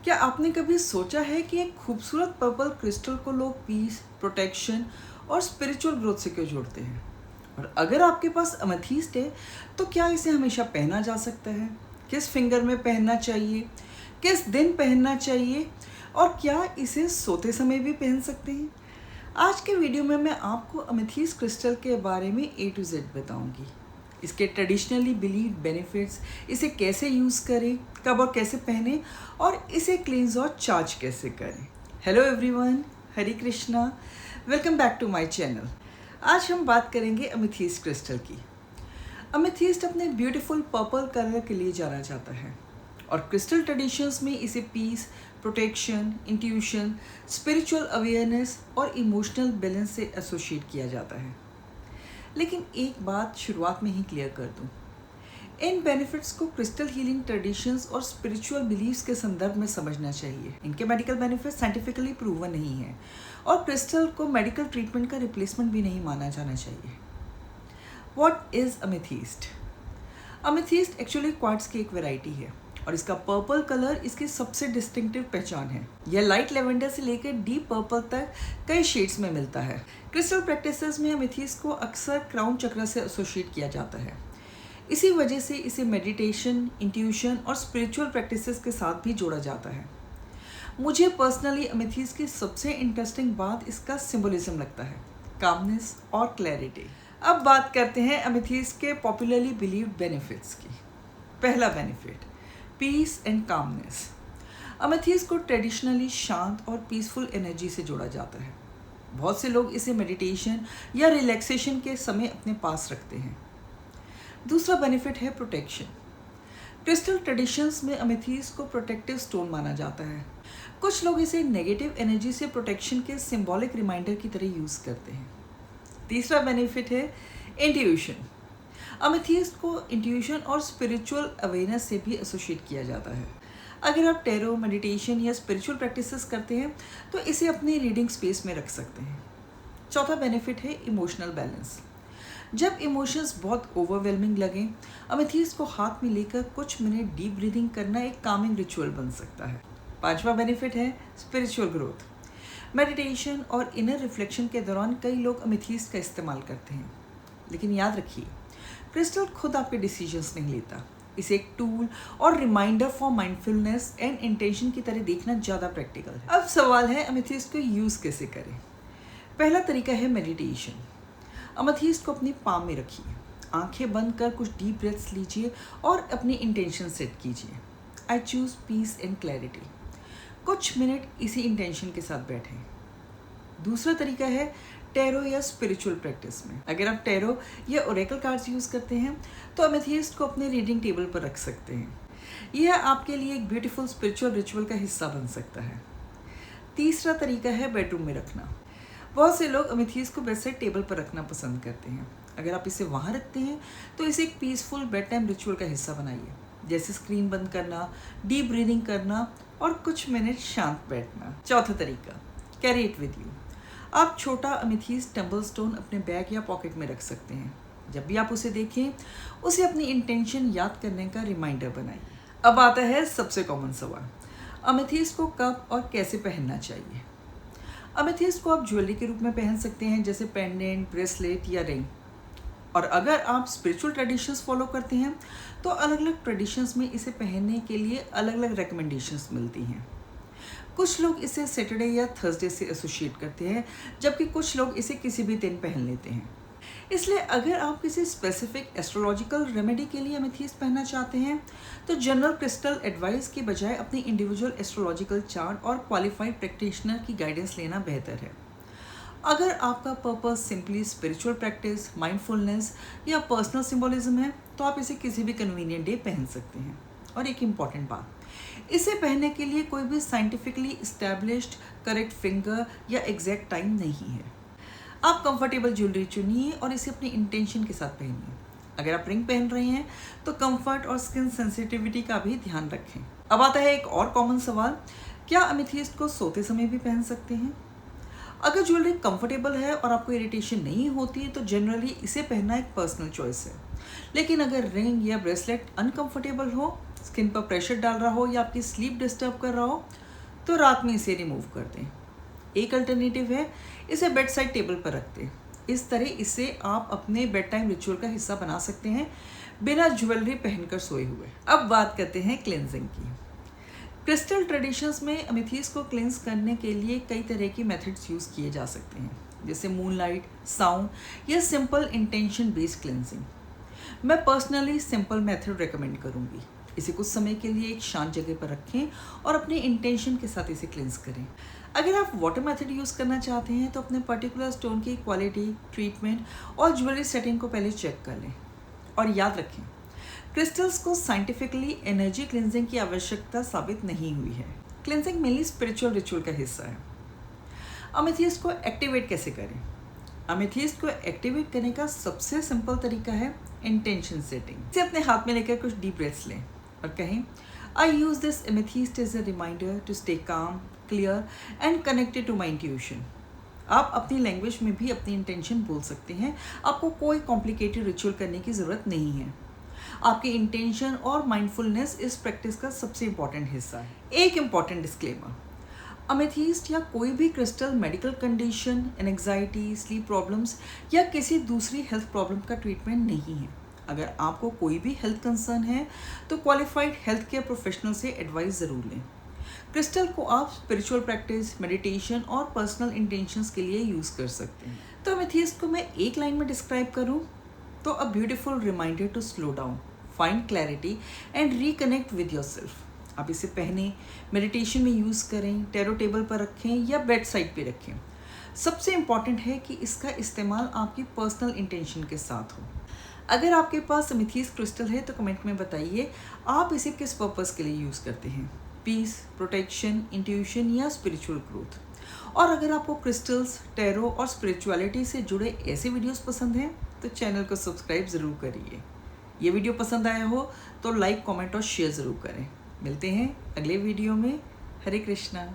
क्या आपने कभी सोचा है कि एक खूबसूरत पर्पल क्रिस्टल को लोग पीस, प्रोटेक्शन और स्पिरिचुअल ग्रोथ से क्यों जोड़ते हैं? और अगर आपके पास अमेथिस्ट है, तो क्या इसे हमेशा पहना जा सकता है? किस फिंगर में पहनना चाहिए? किस दिन पहनना चाहिए? और क्या इसे सोते समय भी पहन सकते हैं? आज के वीडियो में मैं आपको अमेथिस्ट क्रिस्टल के बारे में A to Z बताऊंगी। इसके ट्रेडिशनली बिलीव बेनिफिट्स, इसे कैसे यूज़ करें, कब और कैसे पहने और इसे क्लींस और चार्ज कैसे करें। Hello everyone, Hare Krishna, welcome back to my channel. आज हम बात करेंगे अमेथिस्ट क्रिस्टल की। अमेथिस्ट अपने ब्यूटीफुल पर्पल कलर के लिए जाना जाता है और क्रिस्टल ट्रेडिशंस में इसे peace, protection, intuition, spiritual awareness और इमोशनल बैलेंस से एसोसिएट किया जाता है। लेकिन एक बात शुरुआत में ही क्लियर कर दूं, इन बेनिफिट्स को क्रिस्टल हीलिंग ट्रेडिशंस और स्पिरिचुअल बिलीव्स के संदर्भ में समझना चाहिए। इनके मेडिकल बेनिफिट साइंटिफिकली प्रूवन नहीं है और क्रिस्टल को मेडिकल ट्रीटमेंट का रिप्लेसमेंट भी नहीं माना जाना चाहिए। What is amethyst? Amethyst actually quartz की एक वैरायटी है और इसका पर्पल कलर इसकी सबसे डिस्टिंक्टिव पहचान है। यह लाइट लेवेंडर से लेकर डीप पर्पल तक कई शेड्स में मिलता है। क्रिस्टल प्रैक्टिसेस में अमेथिस्ट को अक्सर क्राउन चक्र से एसोसिएट किया जाता है। इसी वजह से इसे मेडिटेशन, इंट्यूशन और स्पिरिचुअल प्रैक्टिसेस के साथ भी जोड़ा जाता है। मुझे पर्सनली अमेथिस्ट की सबसे इंटरेस्टिंग बात इसका सिंबलिज्म लगता है, कामनेस और क्लैरिटी। अब बात करते हैं अमेथिस्ट के पॉपुलरली बिलीव्ड बेनिफिट्स की। पहला benefit, peace and calmness. Amethyst को ट्रेडिशनली शांत और पीसफुल एनर्जी से जोड़ा जाता है। बहुत से लोग इसे मेडिटेशन या रिलैक्सेशन के समय अपने पास रखते हैं। दूसरा बेनिफिट है प्रोटेक्शन। क्रिस्टल ट्रेडिशंस में अमेथिस्ट को प्रोटेक्टिव स्टोन माना जाता है। कुछ लोग इसे नेगेटिव एनर्जी से प्रोटेक्शन के सिंबॉलिक रिमाइंडर की तरह यूज़ करते हैं। तीसरा बेनिफिट है इंट्यूशन। अमेथिस्ट को इंट्यूशन और स्पिरिचुअल अवेयरनेस से भी एसोसिएट किया जाता है। अगर आप टैरो, मेडिटेशन या स्पिरिचुअल प्रैक्टिसेस करते हैं तो इसे अपनी रीडिंग स्पेस में रख सकते हैं। चौथा बेनिफिट है इमोशनल बैलेंस। जब इमोशंस बहुत ओवरवेलमिंग लगें, अमेथिस्ट को हाथ में लेकर कुछ मिनट डीप ब्रीदिंग करना एक कामिंग रिचुअल बन सकता है। पांचवा बेनिफिट है स्पिरिचुअल ग्रोथ। मेडिटेशन और इनर रिफ्लेक्शन के दौरान कई लोग अमेथिस्ट का इस्तेमाल करते हैं, लेकिन याद रखिए, क्रिस्टल खुद आपके डिसीजंस नहीं लेता। इसे एक टूल और reminder for mindfulness and intention की तरह देखना ज़्यादा प्रैक्टिकल है। अब सवाल है अमेथिस्ट को यूज़ कैसे करें। पहला तरीका है मेडिटेशन। अमेथिस्ट को अपनी पाम में रखिए, आंखें बंद कर कुछ डीप ब्रेथ्स लीजिए और अपनी इंटेंशन सेट कीजिए। I choose peace and clarity. कुछ मिनट इसी इंटेंशन के साथ बैठें। दूसरा तरीका है टैरो या स्पिरिचुअल प्रैक्टिस में। अगर आप टैरो या ओरेकल कार्ड्स यूज़ करते हैं तो अमेथिस्ट को अपने रीडिंग टेबल पर रख सकते हैं। यह आपके लिए एक ब्यूटीफुल स्पिरिचुअल रिचुअल का हिस्सा बन सकता है। तीसरा तरीका है बेडरूम में रखना। बहुत से लोग अमेथिस्ट को बेड साइड टेबल पर रखना पसंद करते हैं। अगर आप इसे वहाँ रखते हैं तो इसे एक पीसफुल बेड टाइम रिचुअल का हिस्सा बनाइए, जैसे स्क्रीन बंद करना, डीप ब्रीदिंग करना और कुछ मिनट शांत बैठना। चौथा तरीका, कैरी इट विद यू। आप छोटा अमेथिस्ट टेम्पल स्टोन अपने बैग या पॉकेट में रख सकते हैं। जब भी आप उसे देखें, उसे अपनी इंटेंशन याद करने का रिमाइंडर बनाइए। अब आता है सबसे कॉमन सवाल, अमेथिस्ट को कब और कैसे पहनना चाहिए। अमेथिस्ट को आप ज्वेलरी के रूप में पहन सकते हैं, जैसे पेंडेंट, ब्रेसलेट या रिंग। और अगर आप स्पिरिचुअल ट्रेडिशंस फॉलो करते हैं तो अलग अलग ट्रेडिशंस में इसे पहनने के लिए अलग अलग रिकमेंडेशंस मिलती हैं। कुछ लोग इसे सैटरडे या थर्सडे से एसोसिएट करते हैं, जबकि कुछ लोग इसे किसी भी दिन पहन लेते हैं। इसलिए अगर आप किसी स्पेसिफिक एस्ट्रोलॉजिकल रेमेडी के लिए अमेथिस्ट पहनना चाहते हैं तो जनरल क्रिस्टल एडवाइस की बजाय अपनी इंडिविजुअल एस्ट्रोलॉजिकल चार्ट और क्वालिफाइड प्रैक्टिशनर की गाइडेंस लेना बेहतर है। अगर आपका purpose simply spiritual practice, mindfulness या पर्सनल सिंबलिज्म है तो आप इसे किसी भी कन्वीनियंट डे पहन सकते हैं। और एक इम्पॉर्टेंट बात, इसे पहनने के लिए कोई भी साइंटिफिकली इस्टेब्लिश्ड करेक्ट फिंगर या एग्जैक्ट टाइम नहीं है। आप कंफर्टेबल ज्वेलरी चुनिए और इसे अपनी इंटेंशन के साथ पहनिए। अगर आप रिंग पहन रहे हैं तो कंफर्ट और स्किन सेंसिटिविटी का भी ध्यान रखें। अब आता है एक और कॉमन सवाल, क्या अमेथिस्ट को सोते समय भी पहन सकते हैं। अगर ज्वेलरी कंफर्टेबल है और आपको इरिटेशन नहीं होती तो जनरली इसे पहनना एक पर्सनल चॉइस है। लेकिन अगर रिंग या ब्रेसलेट अनकंफर्टेबल हो स्किन पर प्रेशर डाल रहा हो या आपकी स्लीप डिस्टर्ब कर रहा हो, तो रात में इसे रिमूव कर दें। एक अल्टरनेटिव है इसे बेड साइड टेबल पर रख दें। इस तरह इसे आप अपने बेड टाइम रिचुअल का हिस्सा बना सकते हैं बिना ज्वेलरी पहनकर सोए हुए। अब बात करते हैं क्लेंजिंग की। क्रिस्टल ट्रेडिशंस में अमेथिस्ट को क्लेंस करने के लिए कई तरह की मेथड्स यूज़ किए जा सकते हैं, जैसे मूनलाइट, साउंड या सिंपल इंटेंशन बेस्ड क्लेंजिंग। मैं पर्सनली सिंपल मेथड रेकमेंड करूँगी। इसे कुछ समय के लिए एक शांत जगह पर रखें और अपने इंटेंशन के साथ इसे क्लेंस करें। अगर आप वाटर मेथड यूज़ करना चाहते हैं तो अपने पर्टिकुलर स्टोन की क्वालिटी, ट्रीटमेंट और ज्वेलरी सेटिंग को पहले चेक कर लें। और याद रखें, क्रिस्टल्स को साइंटिफिकली एनर्जी क्लेंजिंग की आवश्यकता साबित नहीं हुई है। क्लेंजिंग मेनली स्पिरिचुअल रिचुअल का हिस्सा है। अमेथिस्ट को एक्टिवेट कैसे करें? अमेथिस्ट को एक्टिवेट करने का सबसे सिंपल तरीका है इंटेंशन सेटिंग। इसे अपने हाथ में लेकर कुछ डीप ब्रेथ्स लें और कहें, I use this amethyst as a reminder to stay calm, clear and connected to my intuition. आप अपनी लैंग्वेज में भी अपनी इंटेंशन बोल सकते हैं। आपको कोई कॉम्प्लिकेटेड रिचुअल करने की ज़रूरत नहीं है। आपकी इंटेंशन और माइंडफुलनेस इस प्रैक्टिस का सबसे इंपॉर्टेंट हिस्सा है। एक इंपॉर्टेंट डिस्क्लेमर, अमेथिस्ट या कोई भी crystal medical condition, anxiety, sleep problems या किसी दूसरी हेल्थ प्रॉब्लम का ट्रीटमेंट नहीं है। अगर आपको कोई भी हेल्थ कंसर्न है तो क्वालिफाइड हेल्थ केयर प्रोफेशनल से एडवाइस ज़रूर लें। क्रिस्टल को आप स्पिरिचुअल प्रैक्टिस, मेडिटेशन और पर्सनल इंटेंशंस के लिए यूज़ कर सकते हैं। तो अमेथिस्ट को मैं एक लाइन में डिस्क्राइब करूँ तो a beautiful reminder to slow down, find clarity and reconnect with yourself. आप इसे पहने, मेडिटेशन में यूज़ करें, टैरो टेबल पर रखें या बेड साइड पे रखें। सबसे इम्पॉर्टेंट है कि इसका इस्तेमाल आपकी पर्सनल इंटेंशन के साथ हो। अगर आपके पास अमेथिस्ट क्रिस्टल है तो कमेंट में बताइए आप इसे किस पर्पज़ के लिए यूज़ करते हैं, पीस, प्रोटेक्शन, इंट्यूशन या स्पिरिचुअल ग्रोथ। और अगर आपको क्रिस्टल्स, टैरो और स्पिरिचुअलिटी से जुड़े ऐसे वीडियोस पसंद हैं तो चैनल को सब्सक्राइब ज़रूर करिए। ये वीडियो पसंद आया हो तो लाइक, कमेंट और शेयर ज़रूर करें। मिलते हैं अगले वीडियो में। हरे कृष्णा।